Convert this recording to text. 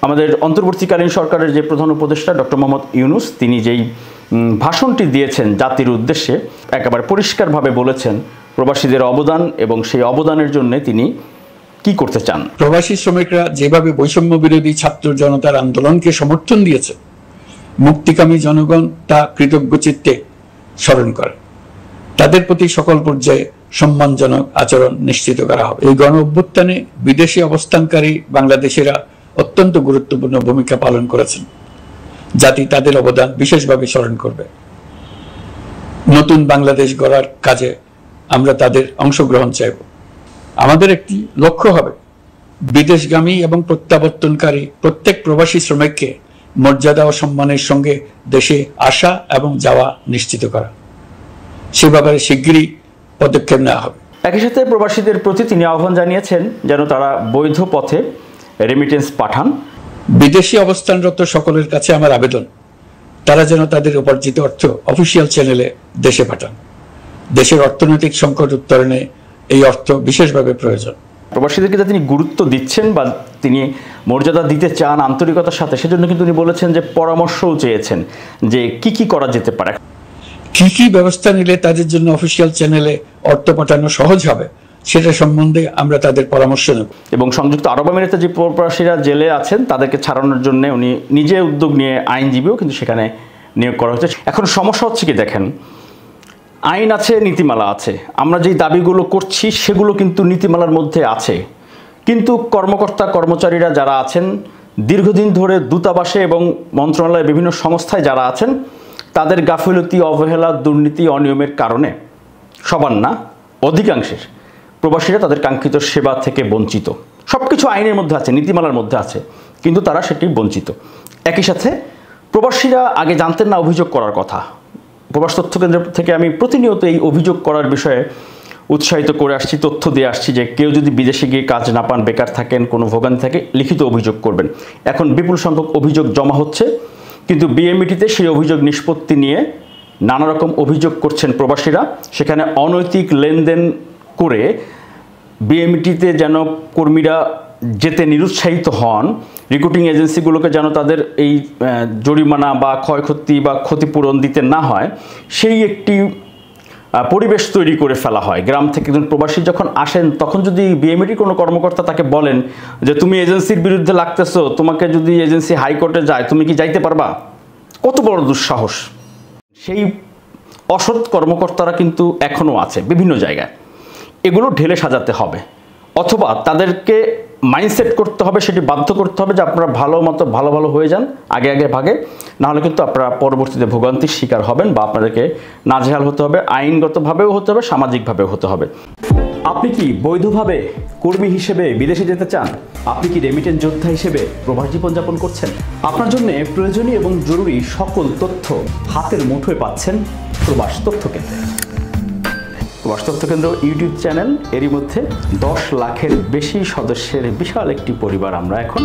আমাদের অন্তর্বর্তীকালীন সরকারের যে প্রধান উপদেষ্টা ডক্টর মোহাম্মদ ইউনূস তিনি যেই ভাষণটি দিয়েছেন জাতির উদ্দেশ্যে একেবারে পরিষ্কারভাবে বলেছেন প্রবাসীদের অবদান এবং সেই অবদানের জন্য তিনি কি করতে চান। প্রবাসী শ্রমিকরা যেভাবে বৈষম্য বিরোধী ছাত্র জনতার আন্দোলনকে সমর্থন দিয়েছে, মুক্তিকামী জনগণ তা কৃতজ্ঞ চিত্তে স্মরণ করে। তাদের প্রতি সকল পর্যায়ে সম্মানজনক আচরণ নিশ্চিত করা হবে। এই গণ অভ্যুত্থানে বিদেশে অবস্থানকারী বাংলাদেশিরা অত্যন্ত গুরুত্বপূর্ণ ভূমিকা পালন করেছেন। জাতি তাদের অবদান বিশেষভাবে স্মরণ করবে। নতুন বাংলাদেশ গড়ার কাজে আমরা তাদের অংশগ্রহণ চাইব। আমাদের একটি লক্ষ্য হবে বিদেশগামী এবং প্রত্যাবর্তনকারী প্রত্যেক প্রবাসী শ্রমিককে মর্যাদা ও সম্মানের সঙ্গে দেশে আসা এবং যাওয়া নিশ্চিত করা। সে ব্যাপারে শিগগিরই পদক্ষেপ নেওয়া হবে। একই সাথে প্রবাসীদের প্রতি তিনি আহ্বান জানিয়েছেন যেন তারা বৈধ পথে রেমিটেন্স পাঠান। বিদেশি অবস্থানরত সকলের কাছে আমার আবেদন, তারা যেন তাদের উপার্জিত অর্থ অফিসিয়াল চ্যানেলে দেশে পাঠান। দেশের অর্থনৈতিক সংকট উত্তরণে এই অর্থ বিশেষভাবে প্রয়োজন। প্রবাসীদেরকে যা তিনি গুরুত্ব দিচ্ছেন বা তিনি মর্যাদা দিতে চান আন্তরিকতার সাথে, সেজন্য কিন্তু তিনি বলেছেন যে পরামর্শও চেয়েছেন যে কি করা যেতে পারে, কি ব্যবস্থা নিলে তাদের জন্য অফিসিয়াল চ্যানেলে অর্থ পাঠানো সহজ হবে সেটা সম্বন্ধে আমরা তাদের পরামর্শ নেব। এবং সংযুক্ত আরব আমিরাতে যে প্রবাসীরা জেলে আছেন তাদেরকে ছাড়ানোর জন্য উনি নিজে উদ্যোগ নিয়ে আইনজীবীও কিন্তু সেখানে নিয়োগ করা হচ্ছে। এখন সমস্যা হচ্ছে কি, দেখেন আইন আছে, নীতিমালা আছে, আমরা যেই দাবিগুলো করছি সেগুলো কিন্তু নীতিমালার মধ্যে আছে, কিন্তু কর্মকর্তা কর্মচারীরা যারা আছেন দীর্ঘদিন ধরে দূতাবাসে এবং মন্ত্রণালয়ের বিভিন্ন সংস্থায় যারা আছেন তাদের গাফিলতি, অবহেলা, দুর্নীতি, অনিয়মের কারণে সবার না অধিকাংশের প্রবাসীরা তাদের কাঙ্ক্ষিত সেবা থেকে বঞ্চিত। সব কিছু আইনের মধ্যে আছে, নীতিমালার মধ্যে আছে, কিন্তু তারা সেটি বঞ্চিত। একই সাথে প্রবাসীরা আগে জানতেন না অভিযোগ করার কথা। প্রবাস তথ্য কেন্দ্র থেকে আমি প্রতিনিয়ত এই অভিযোগ করার বিষয়ে উৎসাহিত করে আসছি, তথ্য দিয়ে আসছি যে কেউ যদি বিদেশে গিয়ে কাজ না পান, বেকার থাকেন, কোনো ভোগান্তি থাকে, লিখিত অভিযোগ করবেন। এখন বিপুল সংখ্যক অভিযোগ জমা হচ্ছে, কিন্তু বিএমইটিতে সেই অভিযোগ নিষ্পত্তি নিয়ে নানা রকম অভিযোগ করছেন প্রবাসীরা। সেখানে অনৈতিক লেনদেন করে বিএমইটিতে যেন কর্মীরা যেতে নিরুৎসাহিত হন, রিক্রুটিং এজেন্সিগুলোকে যেন তাদের এই জরিমানা বা ক্ষয়ক্ষতি বা ক্ষতিপূরণ দিতে না হয়, সেই একটি পরিবেশ তৈরি করে ফেলা হয়। গ্রাম থেকে একজন প্রবাসী যখন আসেন তখন যদি বিএমইটির কোনো কর্মকর্তা তাকে বলেন যে তুমি এজেন্সির বিরুদ্ধে লাগতেছো, তোমাকে যদি এজেন্সি হাইকোর্টে যায় তুমি কি যাইতে পারবা, কত বড় দুঃসাহস। সেই অসৎ কর্মকর্তারা কিন্তু এখনও আছে বিভিন্ন জায়গায়। এগুলো ঢেলে সাজাতে হবে, অথবা তাদেরকে মাইন্ডসেট করতে হবে, সেটি বাধ্য করতে হবে যে আপনারা ভালো হয়ে যান আগে ভাগে, নাহলে কিন্তু আপনারা পরবর্তীতে ভোগান্তির শিকার হবেন বা আপনাদেরকে নাজেহাল হতে হবে, আইনগতভাবেও হতে হবে, সামাজিকভাবেও হতে হবে। আপনি কি বৈধভাবে কর্মী হিসেবে বিদেশে যেতে চান? আপনি কি রেমিটেন্স যোদ্ধা হিসেবে প্রবাস জীবনযাপন করছেন? আপনার জন্য প্রয়োজনীয় এবং জরুরি সকল তথ্য হাতের মুঠোয় পাচ্ছেন প্রবাস তথ্য কেন্দ্রে। প্রবাস তথ্য কেন্দ্র ইউটিউব চ্যানেল, এরই মধ্যে 10 লাখের বেশি সদস্যের বিশাল একটি পরিবার আমরা এখন।